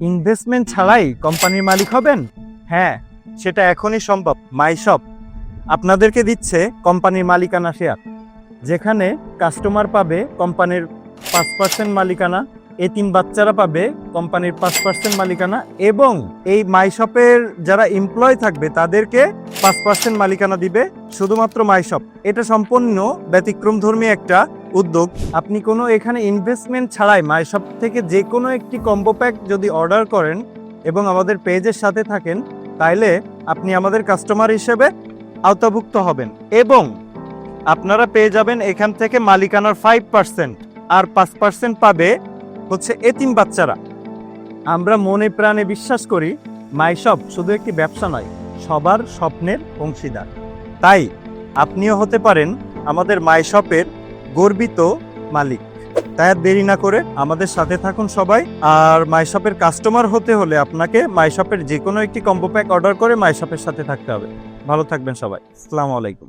Investment ছাড়াই কোম্পানির মালিক হবেন? হ্যাঁ, সেটা এখনই সম্ভব। মাইশপ আপনাদেরকে দিচ্ছে কোম্পানির মালিকানা শেয়ার, যেখানে কাস্টমার পাবে কোম্পানির 5% মালিকানা, এতিম বাচ্চারা পাবে কোম্পানির 5% মালিকানা, এবং এই মাইশপের যারা এমপ্লয় থাকবে তাদেরকে 5% মালিকানা দিবে শুধুমাত্র মাইশপ। এটা সম্পূর্ণ ব্যতিক্রমধর্মী একটা উদ্যোগ। আপনি কোনো এখানে ইনভেস্টমেন্ট ছাড়াই মাইশপ থেকে যে কোনো একটি কম্বো প্যাক যদি অর্ডার করেন এবং আমাদের পেজের সাথে থাকেন, তাইলে আপনি আমাদের কাস্টমার হিসেবে আওতাভুক্ত হবেন এবং আপনারা পেয়ে যাবেন এখান থেকে মালিকানার 5%, আর 5% পাবে হচ্ছে এতিম বাচ্চারা। আমরা মনে প্রাণে বিশ্বাস করি মাইশপ শুধু একটি ব্যবসা নয়, সবার স্বপ্নের অংশীদার। তাই আপনিও হতে পারেন আমাদের মাইশপের গর্বিত মালিক। তাই আর দেরি না করে আমাদের সাথে থাকুন সবাই। আর মাইশপের কাস্টমার হতে হলে আপনাকে মাইশপের যে কোনো একটি কম্বো প্যাক অর্ডার করে মাইশপের সাথে থাকতে হবে। ভালো থাকবেন সবাই। আসসালামু আলাইকুম।